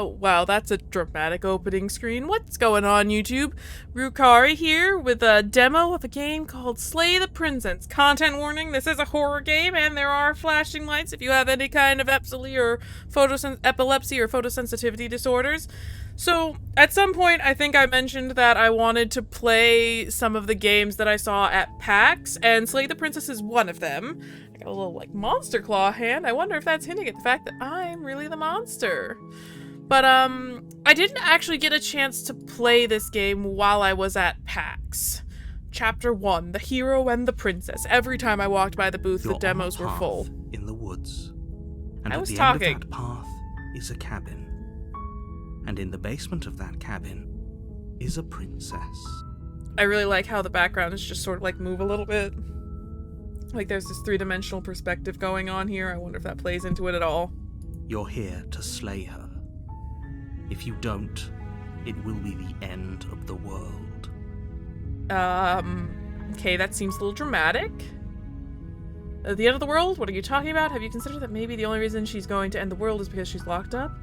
Oh, wow, that's a dramatic opening screen. What's going on, YouTube? Rukari here with a demo of a game called Slay the Princess. Content warning, this is a horror game and there are flashing lights if you have any kind of epilepsy or photosensitivity disorders. So, at some point, I think I mentioned that I wanted to play some of the games that I saw at PAX, and Slay the Princess is one of them. I got a little, monster claw hand. I wonder if that's hinting at the fact that I'm really the monster. But, I didn't actually get a chance to play this game while I was at PAX. Chapter 1, The Hero and the Princess. Every time I walked by the booth, the demos were full. In the woods. And I at was the talking. end of that path is a cabin. And in the basement of that cabin is a princess. I really like how the background is just sort of move a little bit. Like there's this three-dimensional perspective going on here. I wonder if that plays into it at all. You're here to slay her. If you don't, it will be the end of the world. Okay, that seems a little dramatic. The end of the world? What are you talking about? Have you considered that maybe the only reason she's going to end the world is because she's locked up?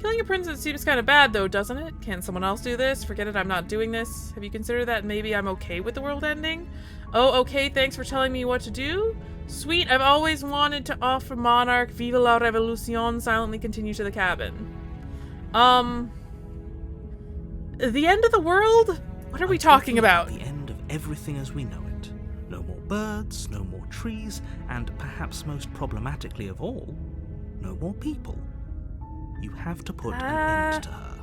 Killing a princess seems kind of bad, though, doesn't it? Can someone else do this? Forget it, I'm not doing this. Have you considered that maybe I'm okay with the world ending? Oh, okay, thanks for telling me what to do. Sweet, I've always wanted to offer Monarch Viva la Revolucion, silently continue to the cabin. The end of the world? What are we talking about? The end of everything as we know it. No more birds, no more trees, and perhaps most problematically of all, no more people. You have to put an end to her.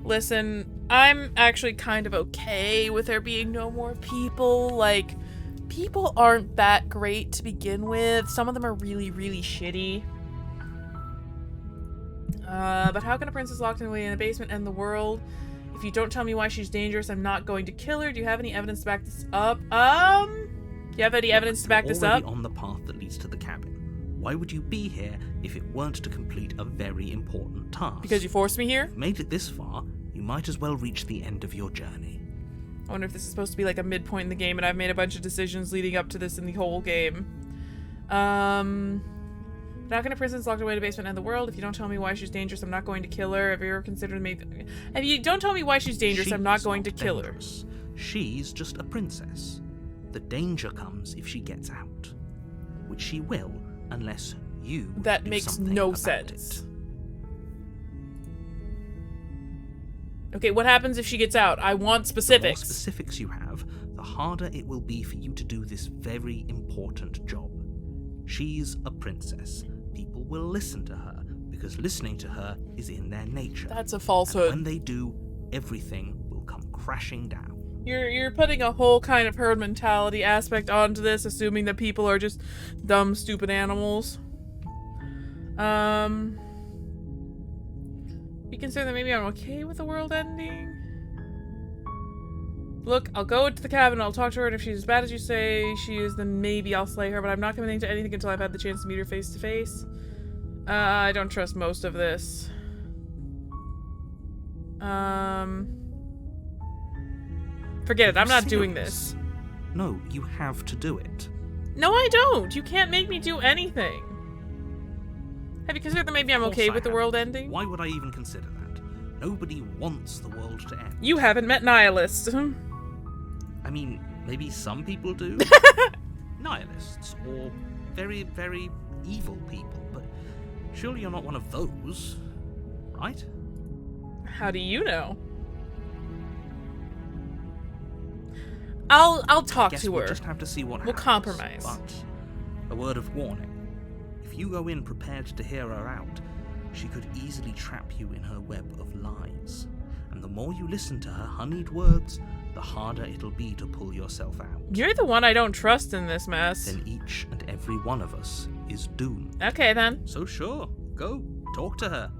Listen, I'm actually kind of okay with there being no more people. People aren't that great to begin with. Some of them are really, really shitty. But how can a princess locked away in a basement end the world? If you don't tell me why she's dangerous, I'm not going to kill her. Do you have any evidence to back this up? Do you have any evidence to back this up? You're already on the path that leads to the cabin. Why would you be here if it weren't to complete a very important task? Because you forced me here? You've made it this far, you might as well reach the end of your journey. I wonder if this is supposed to be like a midpoint in the game and I've made a bunch of decisions leading up to this in the whole game. How can a princess locked away in a basement end the world? If you don't tell me why she's dangerous, I'm not going to kill her. Have you ever considered maybe... If you don't tell me why she's dangerous, I'm not going to kill her. She's just a princess. The danger comes if she gets out. Which she will, unless you That do makes something no about sense. it. Okay, what happens if she gets out? I want specifics. The more specifics you have, the harder it will be for you to do this very important job. She's a princess. People will listen to her, because listening to her is in their nature. That's a falsehood. And when they do, everything will come crashing down. You're putting a whole kind of herd mentality aspect onto this, assuming that people are just dumb, stupid animals. You consider that maybe I'm okay with the world ending? Look, I'll go to the cabin, I'll talk to her, and if she's as bad as you say she is, then maybe I'll slay her, but I'm not committing to anything until I've had the chance to meet her face to face. I don't trust most of this. Forget it, I'm not doing this. No, you have to do it. No, I don't! You can't make me do anything. Have you considered that maybe I'm okay with the world ending? Why would I even consider that? Nobody wants the world to end. You haven't met nihilists. I mean, maybe some people do. Nihilists, or very, very evil people, but surely you're not one of those, right? How do you know? I'll talk to her. We'll just have to see what happens. We'll compromise. But a word of warning. If you go in prepared to hear her out, she could easily trap you in her web of lies. And the more you listen to her honeyed words, the harder it'll be to pull yourself out. You're the one I don't trust in this mess. Then each and every one of us is doomed. Okay, then. So sure, go, talk to her.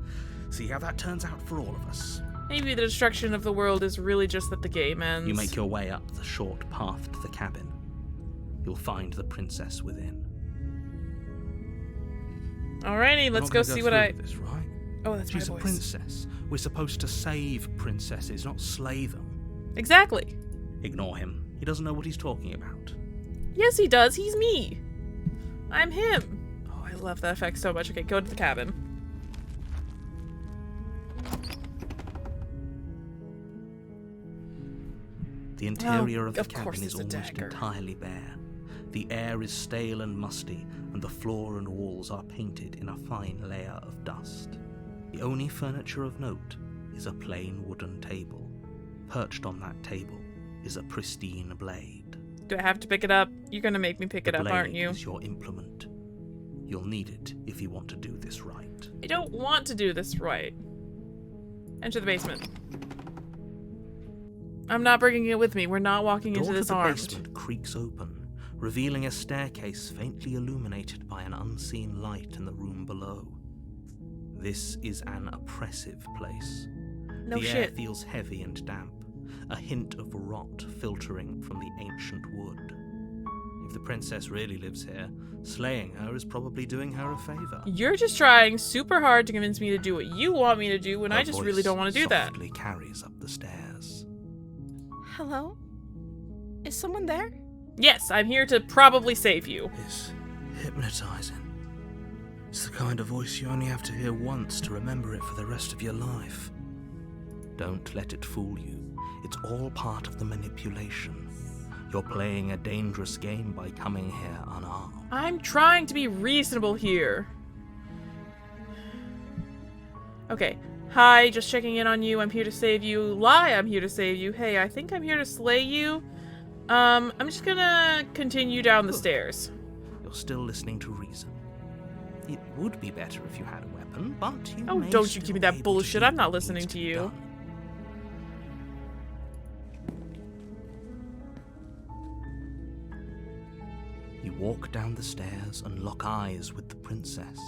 See how that turns out for all of us. Maybe the destruction of the world is really just that the game ends. You make your way up the short path to the cabin. You'll find the princess within. Alrighty, let's go see what I... This, right? Oh, that's She's my a voice. princess. We're supposed to save princesses, not slay them. Exactly. Ignore him. He doesn't know what he's talking about. Yes, he does. He's me. I'm him. Oh, I love that effect so much. Okay, go to the cabin. The interior of the of course cabin is it's a almost dagger. entirely bare. The air is stale and musty, and the floor and walls are painted in a fine layer of dust. The only furniture of note is a plain wooden table. Perched on that table is a pristine blade. Do I have to pick it up? You're gonna make me pick it up, aren't you? The blade is your implement. You'll need it if you want to do this right. I don't want to do this right. Enter the basement. I'm not bringing it with me. We're not walking into this armed. The door to the basement creaks open, revealing a staircase faintly illuminated by an unseen light in the room below. This is an oppressive place. No the shit. air feels heavy and damp, a hint of rot filtering from the ancient wood. If the princess really lives here, slaying her is probably doing her a favor. You're just trying super hard to convince me to do what you want me to do when I just really don't want to do that. Softly carries up the stairs. Hello? Is someone there? Yes, I'm here to probably save you. It's hypnotizing. It's the kind of voice you only have to hear once to remember it for the rest of your life. Don't let it fool you. It's all part of the manipulation. You're playing a dangerous game by coming here unarmed. I'm trying to be reasonable here. Okay. Hi, just checking in on you. I'm here to save you. Lie, I'm here to save you. Hey, I think I'm here to slay you. I'm just gonna continue down the stairs. You're still listening to reason. It would be better if you had a weapon, but you Oh, may don't you still give me be that able to bullshit. do I'm not what listening needs to be you. done. You walk down the stairs and lock eyes with the princess.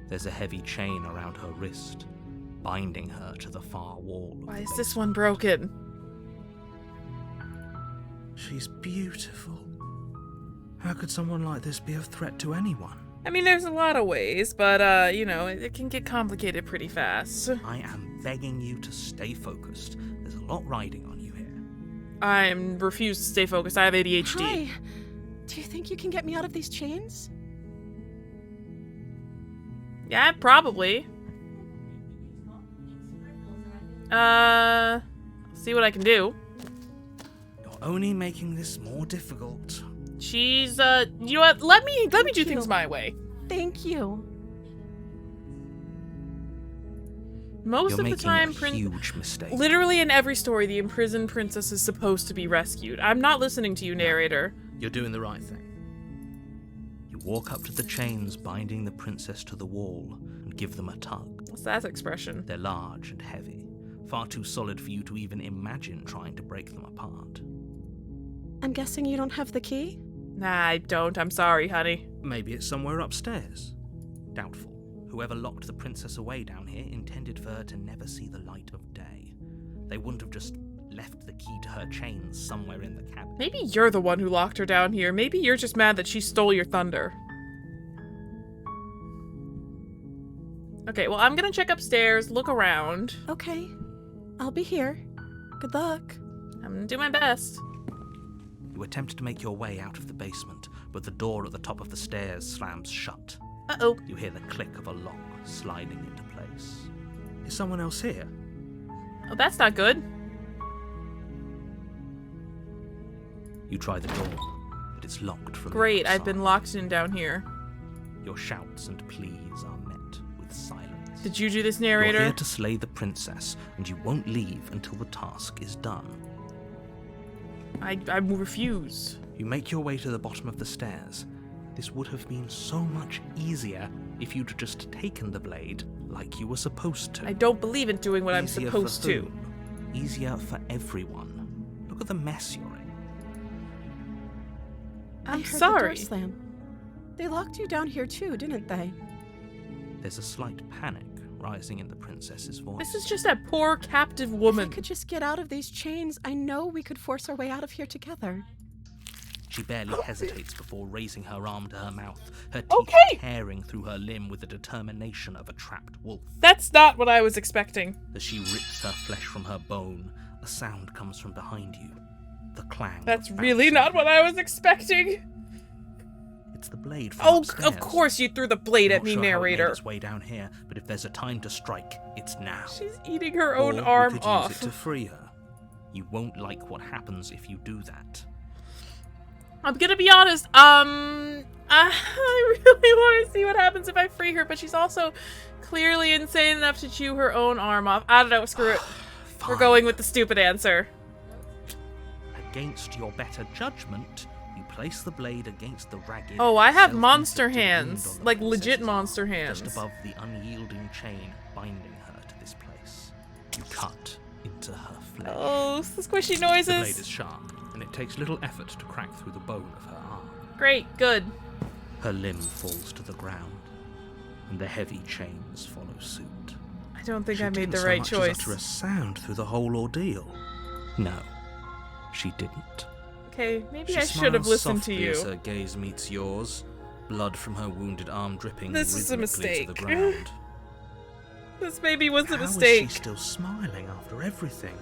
There's a heavy chain around her wrist, binding her to the far wall of Why the is this basement. one broken? She's beautiful. How could someone like this be a threat to anyone? I mean, there's a lot of ways, but, you know, it can get complicated pretty fast. I am begging you to stay focused. There's a lot riding on you here. I refuse to stay focused. I have ADHD. Hi. Do you think you can get me out of these chains? Yeah, probably. See what I can do. You're only making this more difficult. She's, you know what? Let me do Thank things you. my way. Thank you. Most You're of the making time, a huge mistake. literally in every story, the imprisoned princess is supposed to be rescued. I'm not listening to you, narrator. You're doing the right thing. You walk up to the chains binding the princess to the wall and give them a tug. What's that expression? They're large and heavy, far too solid for you to even imagine trying to break them apart. I'm guessing you don't have the key? Nah, I don't. I'm sorry, honey. Maybe it's somewhere upstairs. Doubtful. Whoever locked the princess away down here intended for her to never see the light of day. They wouldn't have just left the key to her chains somewhere in the cabin. Maybe you're the one who locked her down here. Maybe you're just mad that she stole your thunder. Okay, well, I'm gonna check upstairs, look around. Okay. I'll be here. Good luck. I'm gonna do my best. You attempt to make your way out of the basement, but the door at the top of the stairs slams shut. Uh-oh. You hear the click of a lock sliding into place. Is someone else here? Oh, that's not good. You try the door, but it's locked from Great, the I've been outside. locked in down here. Your shouts and pleas are met with silence. Did you do this, You're narrator? here to slay the princess, and you won't leave until the task is done. I refuse. You make your way to the bottom of the stairs. This would have been so much easier if you'd just taken the blade like you were supposed to. I don't believe in doing what I'm Easier supposed for to. whom? Easier for everyone. Look at the mess you're in. I I'm heard the sorry. door slam. They locked you down here too, didn't they? There's a slight panic rising in the princess's voice. This is just a poor captive If woman. I could just get out of these chains, I know we could force our way out of here together. She barely hesitates before raising her arm to her mouth, her teeth Okay. tearing through her limb with the determination of a trapped wolf. That's not what I was expecting. As she rips her flesh from her bone, a sound comes from behind you. The clang. That's of really bouncing. not what I was expecting. It's the blade from Oh, upstairs. of course you threw the blade I'm at not me, sure how it made narrator. its way down here, but if there's a time to strike, it's now. She's eating her Or own we arm could off. use it to free her. You won't like what happens if you do that. I'm gonna be honest, I really want to see what happens if I free her, but she's also clearly insane enough to chew her own arm off. I don't know, screw it. We're going with the stupid answer. Against your better judgment, you place the blade against the ragged... Oh, I have self-inflicted monster wound hands. on the Like, legit princess's monster arm, hands. just above the unyielding chain binding her to this place. You cut into her flesh. Oh, the squishy The blade is noises. sharp, and it takes little effort to crack through the bone of her arm. Great, good. Her limb falls to the ground, and the heavy chains follow suit. I don't think She I made didn't the so right much as choice. utter a sound through the whole ordeal. No, she didn't. Okay, maybe She I should have smiles listened to softly you. as her gaze meets yours, blood from her wounded arm dripping This is a rhythmically to the mistake. ground. This maybe was a How mistake. is she still smiling after everything?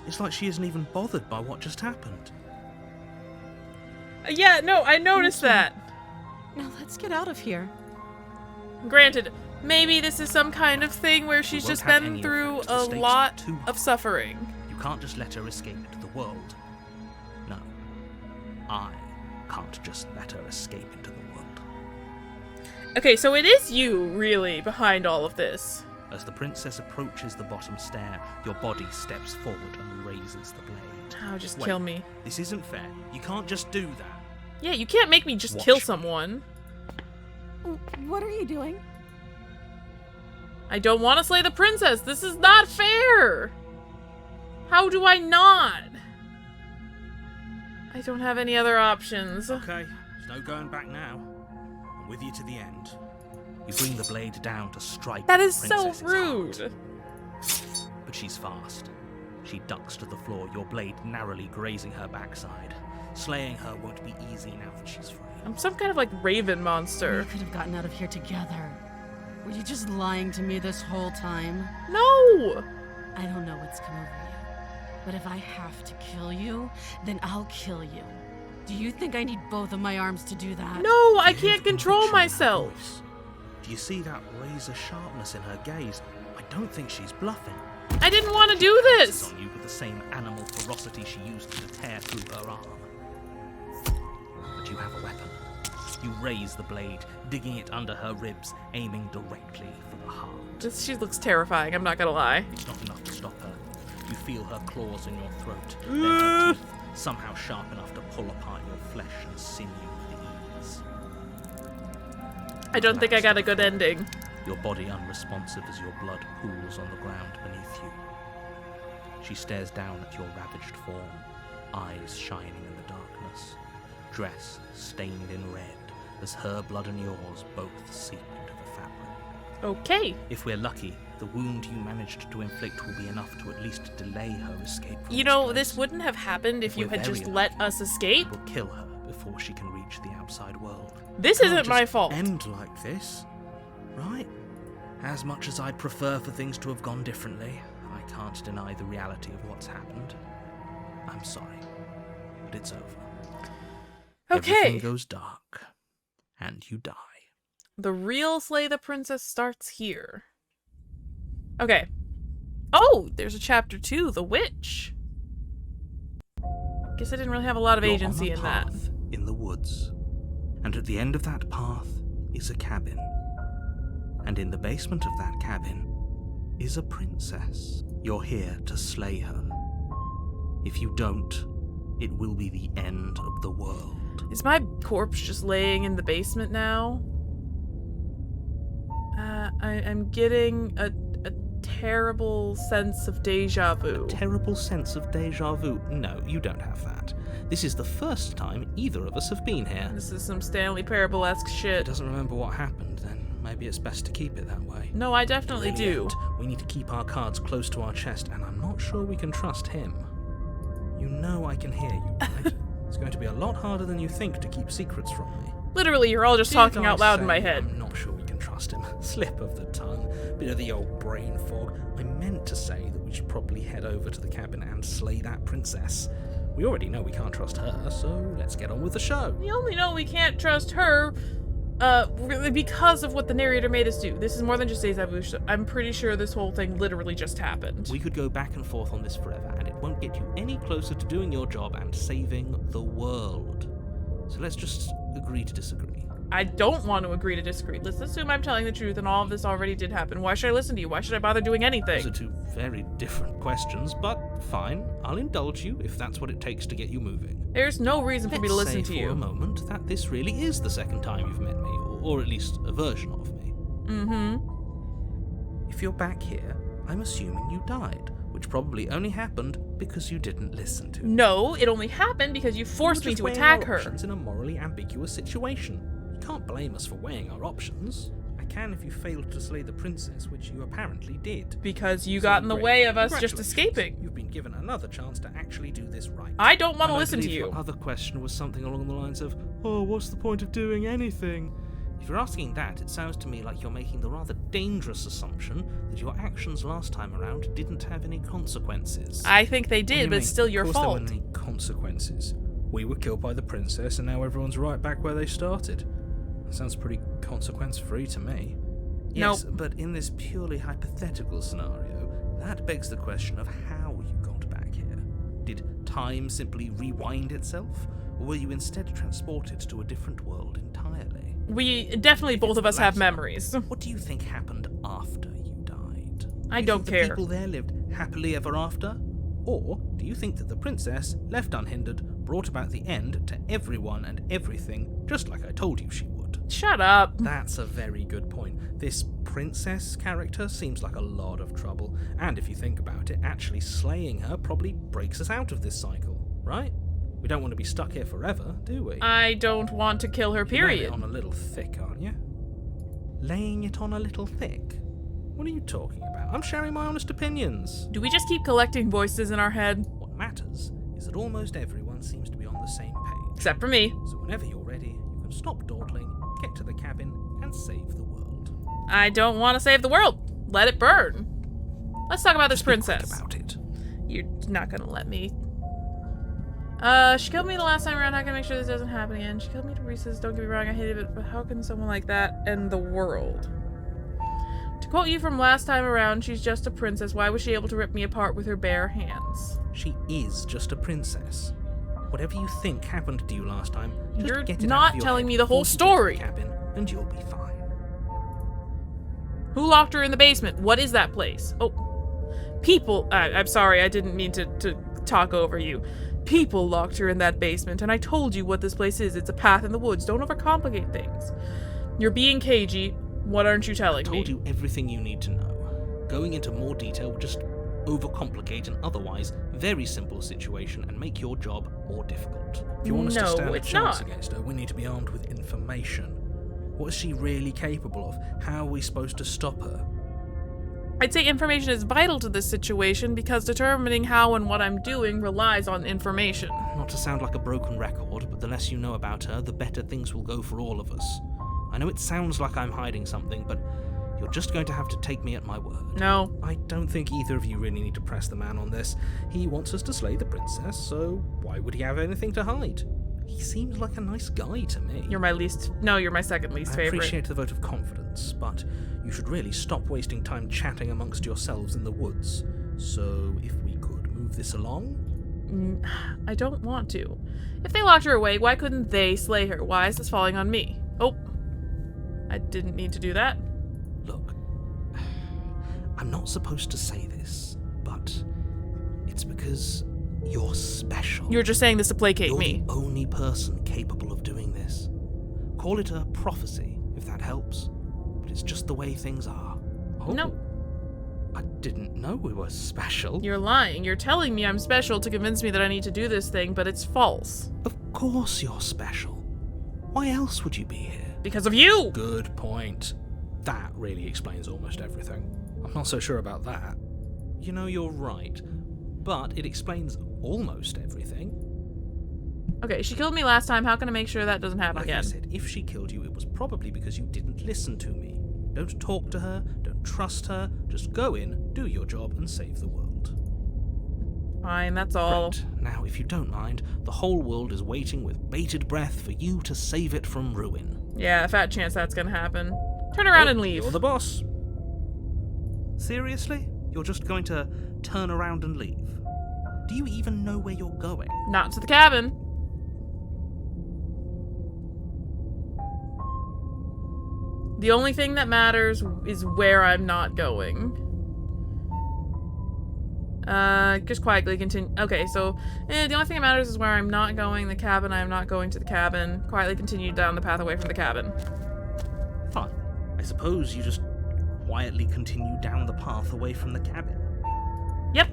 It's like she isn't even bothered by what just happened. Yeah, no, I noticed that. Now let's get out of here. Granted, maybe this is some kind of thing where she's won't just have been any through effect. The a stakes are lot too high. of suffering. You can't just let her escape into the world. No, I can't just let her escape into the world. Okay, so it is you, really, behind all of this. As the princess approaches the bottom stair, your body steps forward and raises the blade. Oh, just Wait. kill me. This isn't fair. You can't just do that. Yeah, you can't make me just Watch kill me. someone. What are you doing? I don't want to slay the princess. This is not fair. How do I not? I don't have any other options. Okay, there's no going back now. I'm with you to the end. You bring the blade down to strike That the is so princess's rude. heart. But she's fast. She ducks to the floor, your blade narrowly grazing her backside. Slaying her won't be easy now that she's free. I'm some kind of like raven We monster. could have gotten out of here together. Were you just lying to me this whole time? No! I don't know what's come over you, but if I have to kill you, then I'll kill you. Do you think I need both of my arms to do that? No, I Do you hear can't the control conviction in her myself. voice? Do you see that razor sharpness in her gaze? I don't think she's bluffing. I didn't want to do Pounces this. on you with the same animal ferocity she used to tear through her arm. But you have a weapon. You raise the blade, digging it under her ribs, aiming directly for the heart. She looks terrifying, I'm not gonna lie. It's not enough to stop her. You feel her claws in your throat, then her teeth, somehow sharp enough to pull apart your flesh and sinew with ease. I don't think I got a good ending. Your body unresponsive as your blood pools on the ground beneath you. She stares down at your ravaged form, eyes shining in the darkness, dress stained in red as her blood and yours both seep into the fabric. Okay. If we're lucky, the wound you managed to inflict will be enough to at least delay her escape from You know, place. this wouldn't have happened if If you we're had just very let lucky, us escape. We'll kill her before she can reach the outside world. This Can't isn't my just fault. End like this, right? As much as I'd prefer for things to have gone differently, I can't deny the reality of what's happened. I'm sorry, but it's over. Everything Okay. goes dark, and you die. The real Slay the Princess starts here. Okay. Oh, there's a chapter 2, The Witch. Guess I didn't really have a lot of You're agency on a in that. path in the woods, and at the end of that path is a cabin. And in the basement of that cabin is a princess. You're here to slay her. If you don't, it will be the end of the world. Is my corpse just laying in the basement now? I'm getting a terrible sense of deja vu. Terrible sense of deja vu. No, you don't have that. This is the first time either of us have been here. This is some Stanley Parable-esque If shit. it doesn't remember what happened, then maybe it's best to keep it that way. No, I definitely In the do. end, we need to keep our cards close to our chest, and I'm not sure we can trust him. You know I can hear you, right? It's going to be a lot harder than you think to keep secrets from me. Literally, you're all just Did talking I out loud in say my head. I'm not sure we can trust him. Slip of the tongue, bit of the old brain fog. I meant to say that we should probably head over to the cabin and slay that princess. We already know we can't trust her, so let's get on with the show. We only know we can't trust her really because of what the narrator made us do. This is more than just deja vu. I'm pretty sure this whole thing literally just happened. We could go back and forth on this forever, and it won't get you any closer to doing your job and saving the world. So let's just agree to disagree. I don't want to agree to disagree. Let's assume I'm telling the truth and all of this already did happen. Why should I listen to you? Why should I bother doing anything? Those are two very different questions, but fine. I'll indulge you if that's what it takes to get you moving. There's no reason for me to listen to Let's say for a moment that this really is the second time you've met me, or at least a version of me. Mm-hmm. If you're back here, I'm assuming you died, which probably only happened because you didn't listen to me. No, it only happened because you forced me to attack her. Options in a morally ambiguous situation. You can't blame us for weighing our options. I can if you failed to slay the princess, which you apparently did. Because you got in the way of us just Congratulations. escaping. You've been given another chance to actually do this right. I don't want to And I listen to believe you. Your other question was something along the lines of, oh, what's the point of doing anything? If you're asking that, it sounds to me like you're making the rather dangerous assumption that your actions last time around didn't have any consequences. I think they What do did, you but it's mean? still your Of course fault. there weren't any consequences. We were killed by the princess, and now everyone's right back where they started. That sounds pretty consequence-free to me. Yes, but in this purely hypothetical scenario, that begs the question of how you got back here. Did time simply rewind itself, or were you instead transported to a different world entirely? We definitely, both of us have latter, memories. What do you think happened after you died? I Do you don't think care. the people there lived happily ever after? Or do you think that the princess, left unhindered, brought about the end to everyone and everything, just like I told you she would? Shut up. That's a very good point. This princess character seems like a lot of trouble, and if you think about it, actually slaying her probably breaks us out of this cycle, right? We don't want to be stuck here forever, do we? I don't want to kill her, You're laying period. it on a little thick, aren't you? Laying it on a little thick? What are you talking about? I'm sharing my honest opinions. Do we just keep collecting voices in our head? What matters is that almost everyone seems to be on the same page. Except for me. So whenever you're ready, you can stop dawdling, get to the cabin, and save the world. I don't want to save the world. Let it burn. Let's talk about this Just be quick princess. about it. You're not gonna let me. She killed me the last time around. How can I make sure this doesn't happen again? She killed me to Reese's. Don't get me wrong, I hated it, but how can someone like that end the world? To quote you from last time around, she's just a princess. Why was she able to rip me apart with her bare hands? She is just a princess. Whatever you think happened to you last time, just You're get it not out of your telling head me the whole before you get to story. the cabin, and you'll be fine. Who locked her in the basement? What is that place? Oh, people. I'm sorry, I didn't mean to talk over you. People locked her in that basement, and I told you what this place is. It's a path in the woods. Don't overcomplicate things. You're being cagey. What aren't you telling I me? told you everything you need to know. Going into more detail would just overcomplicate an otherwise very simple situation and make your job more difficult. If you want us to No, stand a it's chance not. against her, we need to be armed with information. What is she really capable of? How are we supposed to stop her? I'd say information is vital to this situation because determining how and what I'm doing relies on information. Not to sound like a broken record, but the less you know about her, the better things will go for all of us. I know it sounds like I'm hiding something, but you're just going to have to take me at my word. No. I don't think either of you really need to press the man on this. He wants us to slay the princess, so why would he have anything to hide? He seems like a nice guy to me. You're my second least I favorite. appreciate the vote of confidence, but you should really stop wasting time chatting amongst yourselves in the woods. So, if we could move this along? I don't want to. If they locked her away, why couldn't they slay her? Why is this falling on me? Oh. I didn't need to do that. Look, I'm not supposed to say this, but it's because you're special. You're just saying this to placate You're me. the only person capable of doing this. Call it a prophecy, if that helps. But it's just the way things are. Oh, No. I didn't know we were special. You're lying. You're telling me I'm special to convince me that I need to do this thing, but it's false. Of course you're special. Why else would you be here? Because of you! Good point. That really explains almost everything. I'm not so sure about that. You know, you're right. But it explains almost everything. Okay, she killed me last time. How can I make sure that doesn't happen Like again? I said, if she killed you, it was probably because you didn't listen to me. Don't talk to her, don't trust her, just go in, do your job, and save the world. Fine, that's all. Right, now if you don't mind, the whole world is waiting with bated breath for you to save it from ruin. Yeah, a fat chance that's gonna happen. Turn around and leave. You're the boss. Seriously? You're just going to turn around and leave? Do you even know where you're going? Not to the cabin. The only thing that matters is where I'm not going. Just quietly continue. Okay, so the only thing that matters is where I'm not going. The cabin, I am not going to the cabin. Quietly continue down the path away from the cabin. Fine. I suppose you just quietly continue down the path away from the cabin. Yep.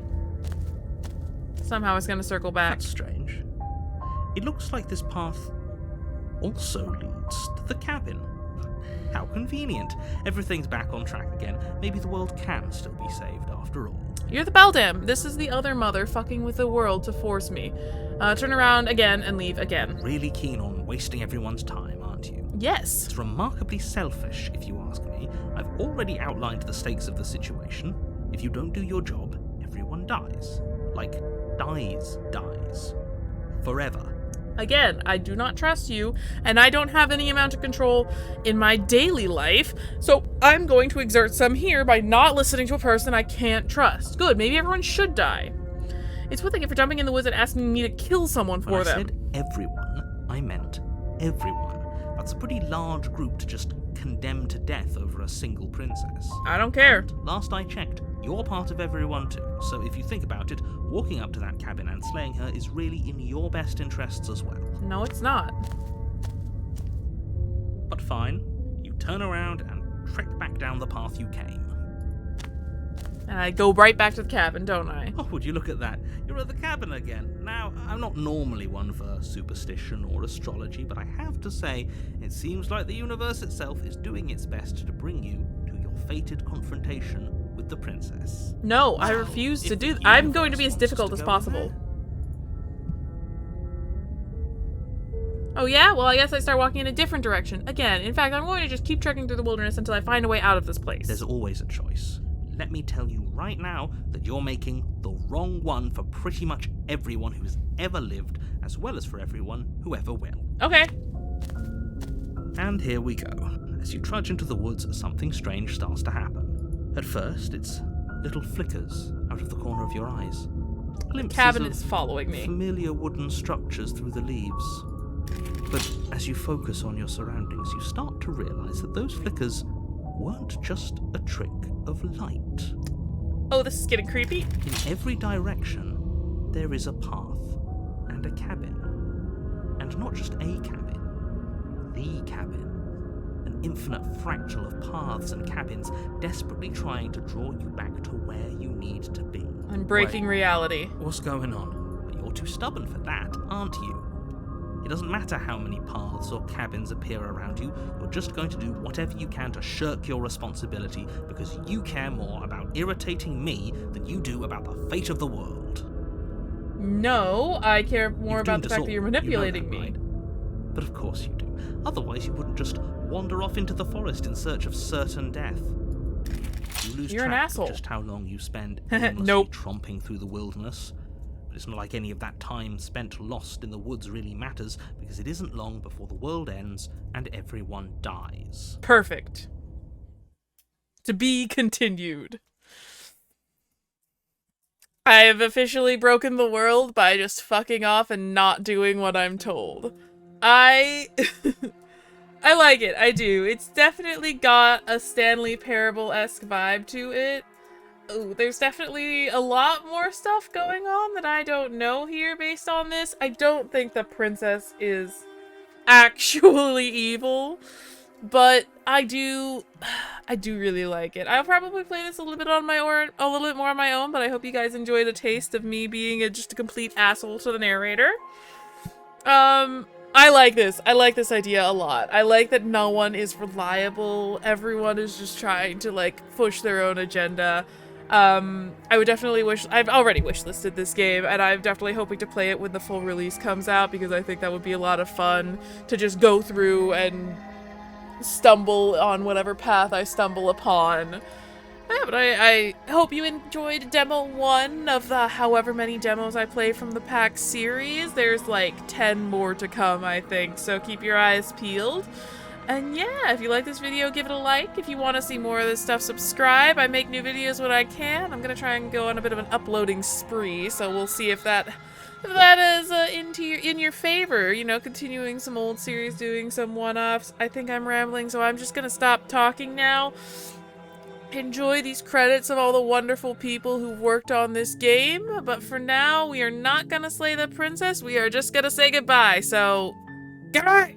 Somehow it's gonna circle back. That's strange. It looks like this path also leads to the cabin. How convenient. Everything's back on track again. Maybe the world can still be saved after all. You're the beldam. This is the other mother fucking with the world to force me. Turn around again and leave again. Really keen on wasting everyone's time, aren't you? Yes. It's remarkably selfish, if you ask me. I've already outlined the stakes of the situation. If you don't do your job, everyone dies. Like, dies. Forever. Again, I do not trust you, and I don't have any amount of control in my daily life, so I'm going to exert some here by not listening to a person I can't trust. Good, maybe everyone should die. It's one thing if you're jumping in the woods and asking me to kill someone for them. When I said everyone, I meant everyone. That's a pretty large group to just condemn to death over a single princess. I don't care. And last I checked, you're part of everyone too, so if you think about it, walking up to that cabin and slaying her is really in your best interests as well. No, it's not. But fine, you turn around and trek back down the path you came. And I go right back to the cabin, don't I? Oh, would you look at that? You're at the cabin again. Now, I'm not normally one for superstition or astrology, but I have to say, it seems like the universe itself is doing its best to bring you to your fated confrontation with the princess. No, I refuse to do that. I'm going to be as difficult as possible. Oh yeah? Well, I guess I start walking in a different direction. Again, in fact, I'm going to just keep trekking through the wilderness until I find a way out of this place. There's always a choice. Let me tell you right now that you're making the wrong one for pretty much everyone who's ever lived, as well as for everyone who ever will. Okay. And here we go. As you trudge into the woods, something strange starts to happen. At first, it's little flickers out of the corner of your eyes. Glimpses Cabin of is following me. familiar wooden structures through the leaves. But as you focus on your surroundings, you start to realize that those flickers weren't just a trick of light. Oh, this is getting creepy. In every direction, there is a path and a cabin. And not just a cabin, the cabin. An infinite fractal of paths and cabins desperately trying to draw you back to where you need to be. I'm breaking reality. What's going on? You're too stubborn for that, aren't you? It doesn't matter how many paths or cabins appear around you, you're just going to do whatever you can to shirk your responsibility because you care more about irritating me than you do about the fate of the world. No, I care more You've about doomed the us fact all. that you're You know manipulating that, me. right? But of course you do. Otherwise you wouldn't just wander off into the forest in search of certain death. You lose You're an track asshole. of just how long you spend aimlessly Nope. tromping through the wilderness. But it's not like any of that time spent lost in the woods really matters, because it isn't long before the world ends and everyone dies. Perfect. To be continued. I have officially broken the world by just fucking off and not doing what I'm told. I like it. I do. It's definitely got a Stanley Parable-esque vibe to it. Ooh, there's definitely a lot more stuff going on that I don't know here based on this. I don't think the princess is actually evil, but I do really like it. I'll probably play this a little bit more on my own, but I hope you guys enjoyed a taste of me being just a complete asshole to the narrator. I like this. I like this idea a lot. I like that no one is reliable. Everyone is just trying to like push their own agenda. I would definitely I've already wishlisted this game, and I'm definitely hoping to play it when the full release comes out, because I think that would be a lot of fun to just go through and stumble on whatever path I stumble upon. Yeah, but I hope you enjoyed demo 1 of the however many demos I play from the PAX series. There's like 10 more to come, I think, so keep your eyes peeled. And yeah, if you like this video, give it a like. If you want to see more of this stuff, subscribe. I make new videos when I can. I'm gonna try and go on a bit of an uploading spree, so we'll see if that is in your favor. You know, continuing some old series, doing some one-offs. I think I'm rambling, so I'm just gonna stop talking now. Enjoy these credits of all the wonderful people who worked on this game, but for now, we are not gonna slay the princess. We are just gonna say goodbye. So, goodbye.